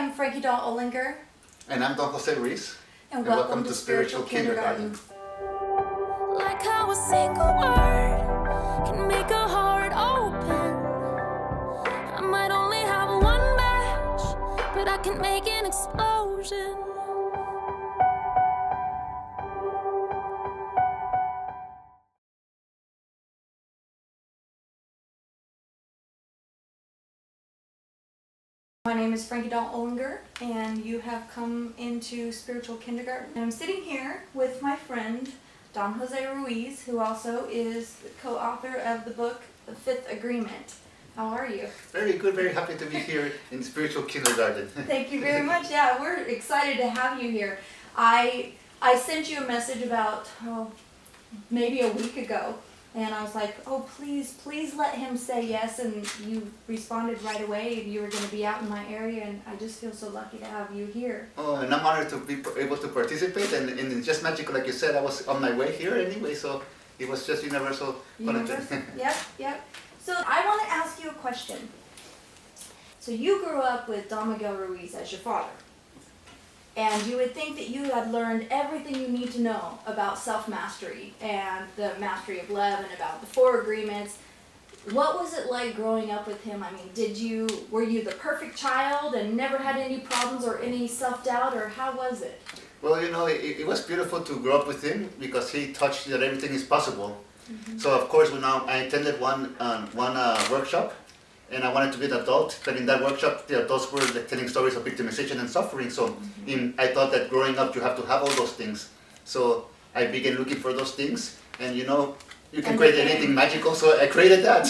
I'm Franki Doll-Olinger. And I'm Don Jose Ruiz. And welcome to Spiritual Kindergarten. Like how a single word can make a heart open. I might only have one match, but I can make an explosion. My name is Franki Doll-Olinger, and you have come into Spiritual Kindergarten. And I'm sitting here with my friend, Don Jose Ruiz, who also is the co-author of the book, The Fifth Agreement. How are you? Very good, very happy to be here in Spiritual Kindergarten. Thank you very much. Yeah, we're excited to have you here. I sent you a message about, maybe a week ago, and I was like, oh, please let him say yes, and you responded right away. You were going to be out in my area, and I just feel so lucky to have you here. Oh, and I'm honored to be able to participate, and it's just magical, like you said. I was on my way here anyway, so it was just universal. Yep. So I want to ask you a question. So you grew up with Don Miguel Ruiz as your father, and you would think that you had learned everything you need to know about self-mastery and the mastery of love and about the 4 agreements. What was it like growing up with him? I mean, were you the perfect child and never had any problems or any self-doubt, or how was it? Well, you know, it was beautiful to grow up with him because he taught you that everything is possible. Mm-hmm. So of course, when I attended one workshop, and I wanted to be an adult, but in that workshop, the adults were like telling stories of victimization and suffering. So I thought that growing up, you have to have all those things. So I began looking for those things, and you know, you can create anything magical, so I created that.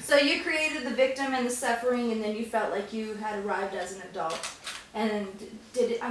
So you created the victim and the suffering, and then you felt like you had arrived as an adult. And it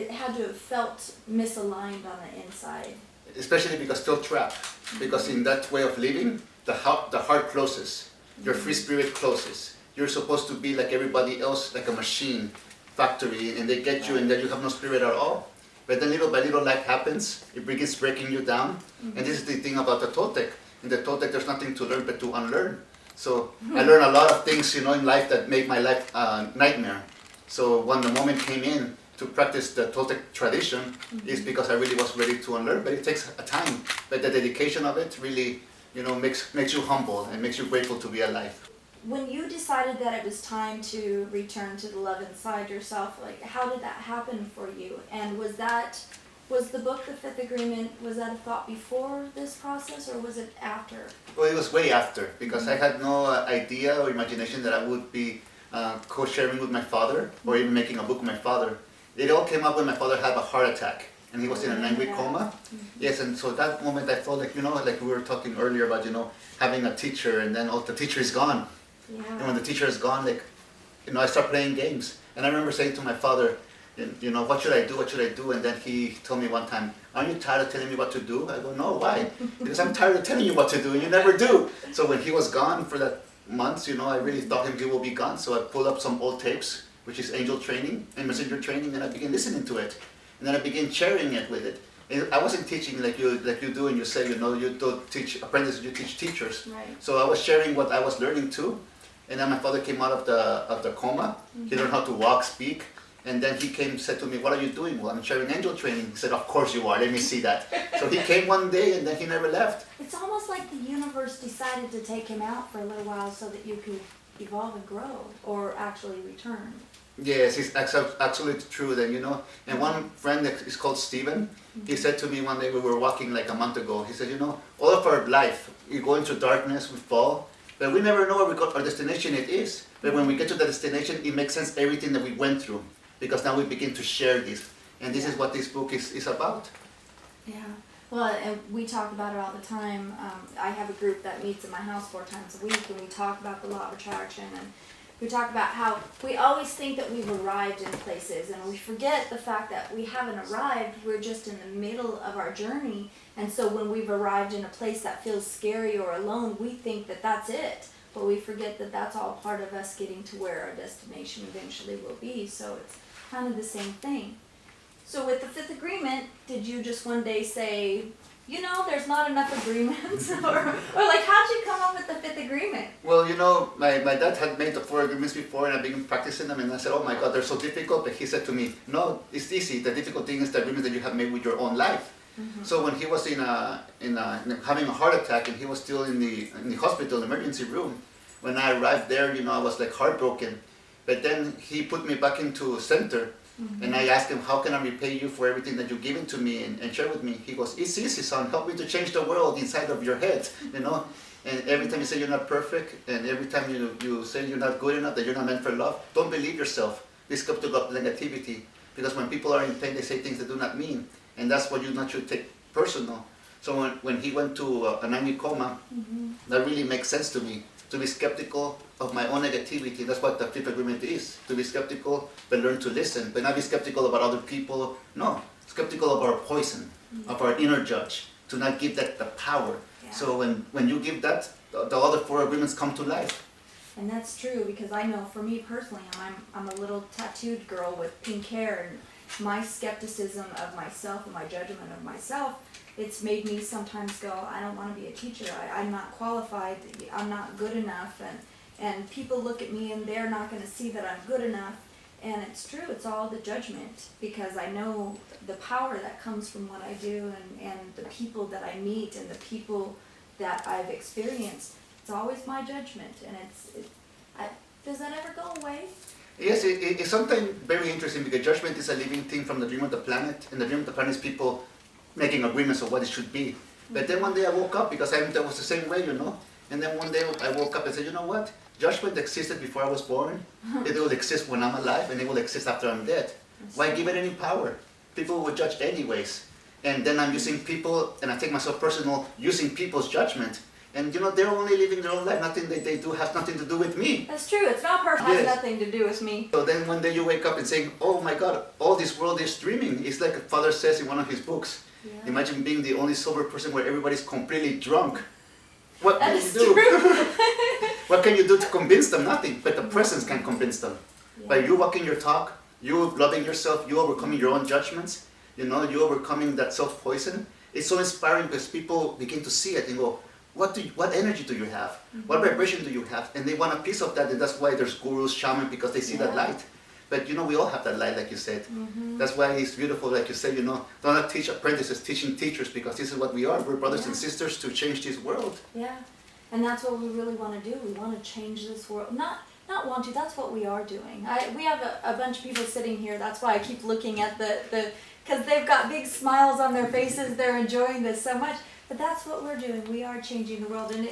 had to have felt misaligned on the inside. Especially because still trapped. Because in that way of living, the heart closes. Your free spirit closes. You're supposed to be like everybody else, like a machine, factory, and they get you, and then you have no spirit at all. But then little by little life happens, it begins breaking you down. Mm-hmm. And this is the thing about the Toltec. In the Toltec, there's nothing to learn but to unlearn. So I learned a lot of things, you know, in life that made my life a nightmare. So when the moment came in to practice the Toltec tradition, is because I really was ready to unlearn, but it takes a time. But the dedication of it really, you know, makes you humble and makes you grateful to be alive. When you decided that it was time to return to the love inside yourself, like, how did that happen for you? And was the book, The Fifth Agreement, was that a thought before this process, or was it after? Well, it was way after, because I had no idea or imagination that I would be co-sharing with my father, or even making a book with my father. It all came up when my father had a heart attack, and he was in a 9-week coma. Yes, and so that moment I felt like, you know, like we were talking earlier about, you know, having a teacher, and then the teacher is gone. Yeah. And when the teacher is gone, like, you know, I start playing games. And I remember saying to my father, you know, what should I do? And then he told me one time, aren't you tired of telling me what to do? I go, no, why? Because I'm tired of telling you what to do, and you never do. So when he was gone for that months, you know, I really thought he will be gone. So I pulled up some old tapes, which is angel training and messenger training, and I began listening to it. And then I began sharing it with it. And I wasn't teaching like you do, and you say, you know, you don't teach apprentices, you teach teachers. Right. So I was sharing what I was learning too. And then my father came out of the coma. He learned how to walk, speak. And then he said to me, what are you doing? Well, I'm sharing angel training. He said, of course you are, let me see that. So he came one day, and then he never left. It's almost like the universe decided to take him out for a little while so that you could evolve and grow, or actually return. Yes, it's absolutely true that, you know. And one friend that is called Steven, he said to me one day, we were walking like a month ago, he said, you know, all of our life, we go into darkness, we fall, but we never know where our destination it is. But when we get to the destination, it makes sense everything that we went through, because now we begin to share this. And this is what this book is about. Yeah. Well, and we talk about it all the time. I have a group that meets in my house 4 times a week, and we talk about the law of attraction, and we talk about how we always think that we've arrived in places, and we forget the fact that we haven't arrived. We're just in the middle of our journey, and so when we've arrived in a place that feels scary or alone, we think that that's it, but we forget that that's all part of us getting to where our destination eventually will be. So it's kind of the same thing. So with the fifth agreement, did you just one day say, you know, there's not enough agreements? or like, how'd you come up with the fifth agreement? Well, you know, my dad had made the 4 agreements before, and I began practicing them, and I said, oh my God, they're so difficult. But he said to me, no, it's easy. The difficult thing is the agreements that you have made with your own life. So when he was having a heart attack, and he was still in the hospital emergency room, when I arrived there, you know, I was like heartbroken. But then he put me back into center, and I asked him, how can I repay you for everything that you've given to me and share with me? He goes, it's easy, son. Help me to change the world inside of your head, you know. And every time you say you're not perfect, and every time you say you're not good enough, that you're not meant for love, don't believe yourself. This comes to negativity, because when people are in pain, they say things they do not mean, and that's what you not should take personal. So when he went to a 9-week coma, that really makes sense to me, to be skeptical of my own negativity. That's what the fifth agreement is, to be skeptical, but learn to listen, but not be skeptical about other people. No, skeptical of our poison, of our inner judge, to not give that the power. Yeah. So when you give that, the other 4 agreements come to life. And that's true, because I know for me personally, I'm a little tattooed girl with pink hair, and my skepticism of myself and my judgment of myself, it's made me sometimes go, I don't want to be a teacher. I'm not qualified. I'm not good enough. And people look at me and they're not going to see that I'm good enough. And it's true. It's all the judgment, because I know the power that comes from what I do, and the people that I meet and the people that I've experienced. It's always my judgment. And does that ever go away? Yes, it's something very interesting, because judgment is a living thing from the dream of the planet, and the dream of the planet is people making agreements of what it should be. But then one day I woke up, because I was the same way, you know. And then one day I woke up and said, you know what? Judgment existed before I was born. It will exist when I'm alive, and it will exist after I'm dead. Why give it any power? People will judge anyways. And then I'm using people, and I take myself personal, using people's judgment. And you know, they're only living their own life. Nothing that they do has nothing to do with me. That's true. It's not perfect. It has nothing to do with me. So then one day you wake up and say, oh my God, all this world is dreaming. It's like a father says in one of his books. Yeah. Imagine being the only sober person where everybody's completely drunk. What That can is you do? true. What can you do to convince them? Nothing. But the presence can convince them. Yeah. By you walking your talk, you loving yourself, you overcoming your own judgments, you know, you overcoming that self-poison. It's so inspiring, because people begin to see it and go, what energy do you have? What vibration do you have? And they want a piece of that, and that's why there's gurus, shamans, because they see that light. But you know, we all have that light, like you said. That's why it's beautiful, like you said, you know, don't not teach apprentices, teaching teachers, because this is what we are. We're brothers and sisters to change this world. Yeah, and that's what we really want to do. We want to change this world. Not want to, that's what we are doing. We have a bunch of people sitting here. That's why I keep looking at the because they've got big smiles on their faces. They're enjoying this so much. But that's what we're doing. We are changing the world. And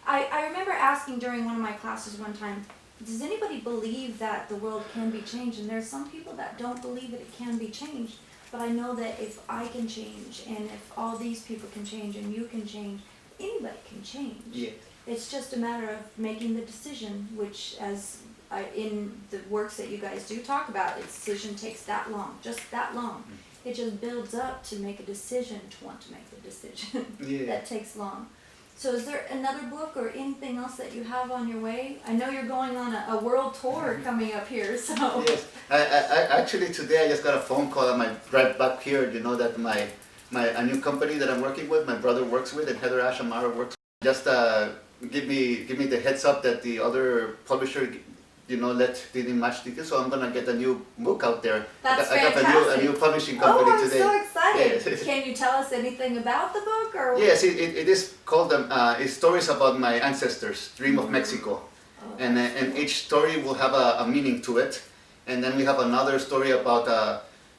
I remember asking during one of my classes one time, does anybody believe that the world can be changed? And there's some people that don't believe that it can be changed. But I know that if I can change, and if all these people can change, and you can change, anybody can change. Yeah. It's just a matter of making the decision, which in the works that you guys do talk about, the decision takes that long, just that long. It just builds up to make a decision, to want to make the decision. Yeah. That takes long. So is there another book or anything else that you have on your way? I know you're going on a world tour coming up here, so. Yes, I actually today I just got a phone call on my drive back here, you know, that a new company that I'm working with, my brother works with, and Heather Ashamara works with, just give me the heads up that the other publisher, you know, didn't match details, so I'm gonna get a new book out there. That's I got fantastic. a new publishing company I'm today. so excited. Yes. Can you tell us anything about the book? Or? Yes, it is called it's stories about my ancestors, Dream of Mexico. Oh, And each story will have a meaning to it. And then we have another story about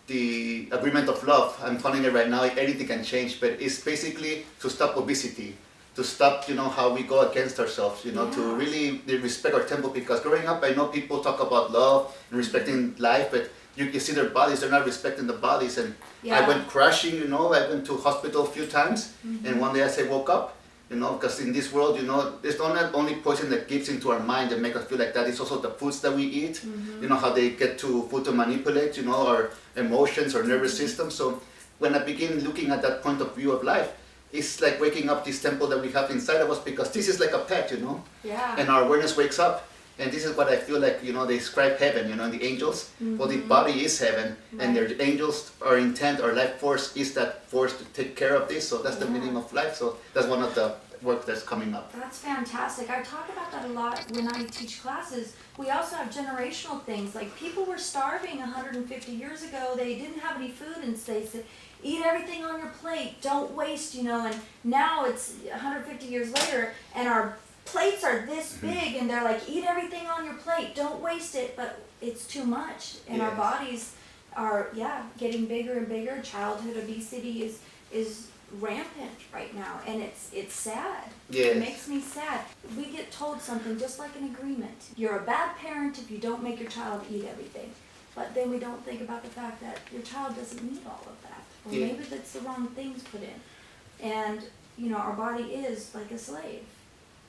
the agreement of love. I'm calling it right now, anything can change, but it's basically to stop obesity, to stop, you know, how we go against ourselves, you know, to really respect our temple. Because growing up, I know people talk about love and respecting life, but you see their bodies, they're not respecting the bodies. And I went crashing, you know, I went to hospital a few times, and one day I woke up, you know, because in this world, you know, there's not only poison that gets into our mind and make us feel like that, it's also the foods that we eat, you know, how they get to food to manipulate, you know, our emotions, our nervous system. So when I begin looking at that point of view of life, it's like waking up this temple that we have inside of us, because this is like a pet, you know, Yeah. and our awareness wakes up. And this is what I feel like, they describe heaven, and the angels. Well, the body is heaven, and their angels, our intent, our life force is that force to take care of this. So that's the meaning of life. So that's one of the work that's coming up. That's fantastic. I talk about that a lot when I teach classes. We also have generational things. Like, people were starving 150 years ago. They didn't have any food, and they said, eat everything on your plate. Don't waste, And now it's 150 years later, and our plates are this big, and they're like, eat everything on your plate, don't waste it, but it's too much, and our bodies are getting bigger and bigger. Childhood obesity is rampant right now, and it's sad. It makes me sad. We get told something just like an agreement. You're a bad parent if you don't make your child eat everything, but then we don't think about the fact that your child doesn't need all of that, or maybe that's the wrong things put in, and our body is like a slave.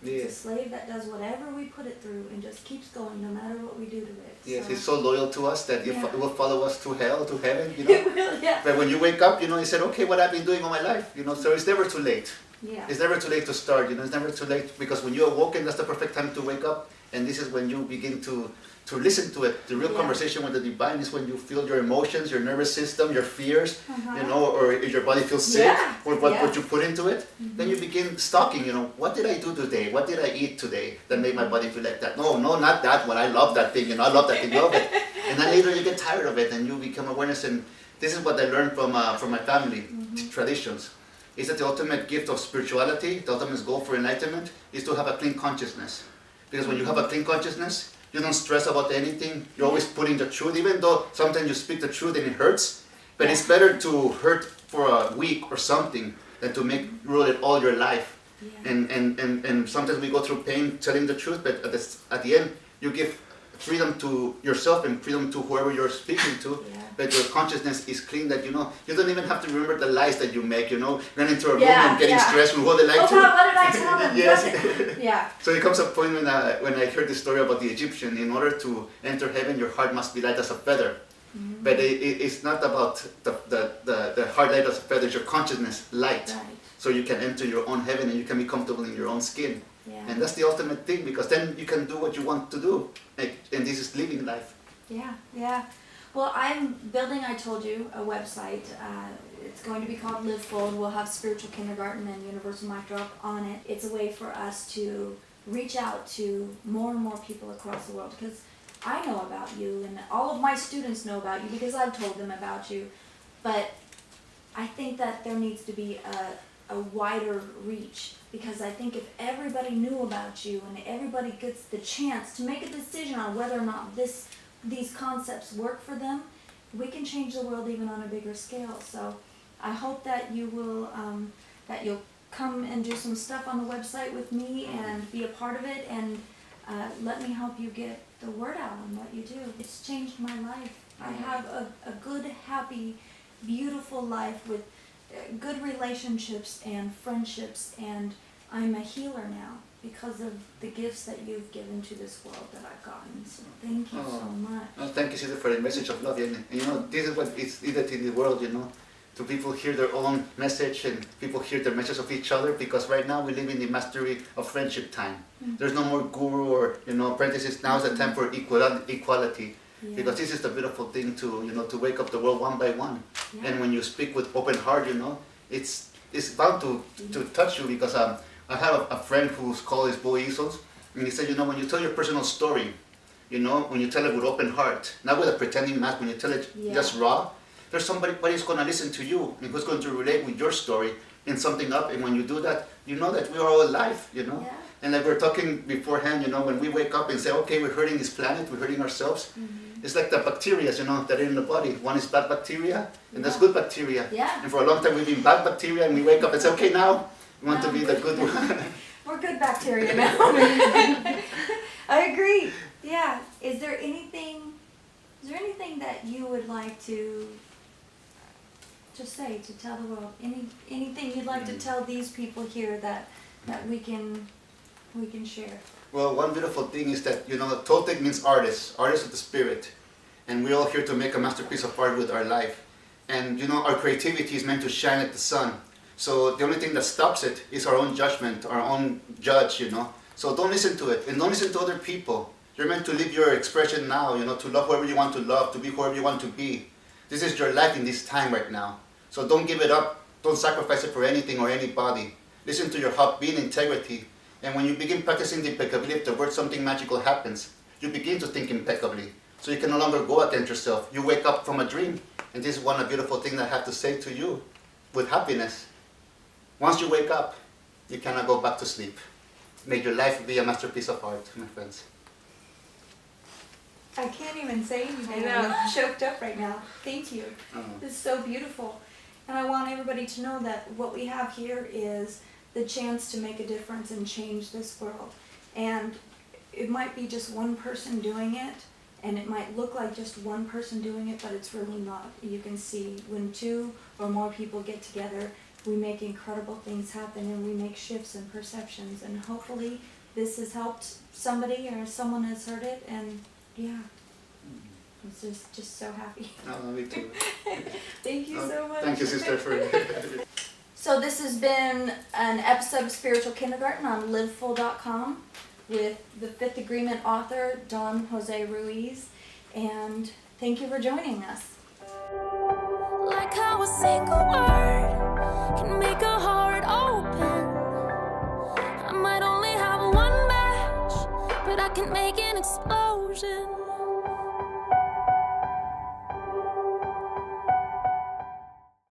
It's a slave that does whatever we put it through and just keeps going no matter what we do to it. Yes, it's so loyal to us that it will follow us to hell, to heaven, It will, But when you wake up, you said, okay, what I've been doing all my life, so it's never too late. Yeah. It's never too late to start, it's never too late, because when you're awoken, that's the perfect time to wake up, and this is when you begin to listen to it. The real conversation with the divine is when you feel your emotions, your nervous system, your fears, or if your body feels sick, or what you put into it. Then you begin stalking, what did I do today? What did I eat today that made my body feel like that? No, not that one. I love that thing, I love that thing, love it. And then later you get tired of it, and you become awareness. And this is what I learned from my family traditions. Is that the ultimate gift of spirituality, the ultimate goal for enlightenment, is to have a clean consciousness. Because when you have a clean consciousness, you don't stress about anything. You're always putting the truth, even though sometimes you speak the truth and it hurts. But it's better to hurt for a week or something than to rule it all your life. Yeah. And sometimes we go through pain telling the truth, but at the end, you give freedom to yourself and freedom to whoever you're speaking to. Yeah. But your consciousness is clean, that you don't even have to remember the lies that you make, run into a room and getting stressed with what they like to. Oh God, what did I tell them? Yes. So it comes a point when I heard the story about the Egyptian, in order to enter heaven, your heart must be light as a feather. But it's not about the heart light as a feather, it's your consciousness light. Right. So you can enter your own heaven and you can be comfortable in your own skin. Yeah. And that's the ultimate thing, because then you can do what you want to do. And this is living life. Yeah. Well, I'm building, I told you, a website. It's going to be called Live Fold. We'll have Spiritual Kindergarten and Universal Mic Drop on it. It's a way for us to reach out to more and more people across the world, because I know about you and all of my students know about you because I've told them about you. But I think that there needs to be a wider reach, because I think if everybody knew about you and everybody gets the chance to make a decision on whether or not these concepts work for them, we can change the world even on a bigger scale. So I hope that you will, that you'll come and do some stuff on the website with me and be a part of it, and let me help you get the word out on what you do. It's changed my life. I have a good, happy, beautiful life with good relationships and friendships, and I'm a healer now because of the gifts that you've given to this world that I've gotten. So thank you so much. Oh, thank you, Sister, for the message of love. And this is what is needed in the world, to people hear their own message and people hear the message of each other, because right now we live in the mastery of friendship time. There's no more guru or apprentices. Now is the time for equality. Yeah. Because this is the beautiful thing to wake up the world one by one. Yeah. And when you speak with open heart, it's bound to touch you, because I have a friend who's called his Boy Easels, and he said, when you tell your personal story, when you tell it with open heart, not with a pretending mask, when you tell it just raw, there's somebody who's going to listen to you and who's going to relate with your story in something up. And when you do that, that we are all alive, Yeah. And like we were talking beforehand, when we wake up and say, okay, we're hurting this planet, we're hurting ourselves. It's like the bacteria, that are in the body. One is bad bacteria, and there's good bacteria. Yeah. And for a long time we've been bad bacteria, and we wake up and say, okay, now we want to be the good one. We're good bacteria now. I agree. Yeah. Is there anything that you would like to say, to tell the world? Anything you'd like to tell these people here that we can share? Well, one beautiful thing is that, Toltec means artist of the spirit. And we're all here to make a masterpiece of art with our life. And, our creativity is meant to shine like the sun. So the only thing that stops it is our own judgment, our own judge, So don't listen to it, and don't listen to other people. You're meant to live your expression now, you know, to love whoever you want to love, to be whoever you want to be. This is your life in this time right now. So don't give it up. Don't sacrifice it for anything or anybody. Listen to your heart, be in integrity. And when you begin practicing the impeccability of the word, something magical happens. You begin to think impeccably. So you can no longer go against yourself. You wake up from a dream. And this is one of the beautiful things I have to say to you with happiness. Once you wake up, you cannot go back to sleep. Make your life be a masterpiece of art, my friends. I can't even say anything. I know. I'm choked up right now. Thank you. Oh. This is so beautiful. And I want everybody to know that what we have here is the chance to make a difference and change this world. And it might be just one person doing it, and it might look like just one person doing it, but it's really not. You can see when 2 or more people get together, we make incredible things happen, and we make shifts in perceptions. And hopefully this has helped somebody or someone has heard it, and yeah. I'm just so happy. Oh, me too. Thank you so much. Thank you, sister, for So this has been an episode of Spiritual Kindergarten on liveful.com with the Fifth Agreement author, Don Jose Ruiz. And thank you for joining us. Like how a single word can make a heart open. I might only have one match, but I can make an explosion.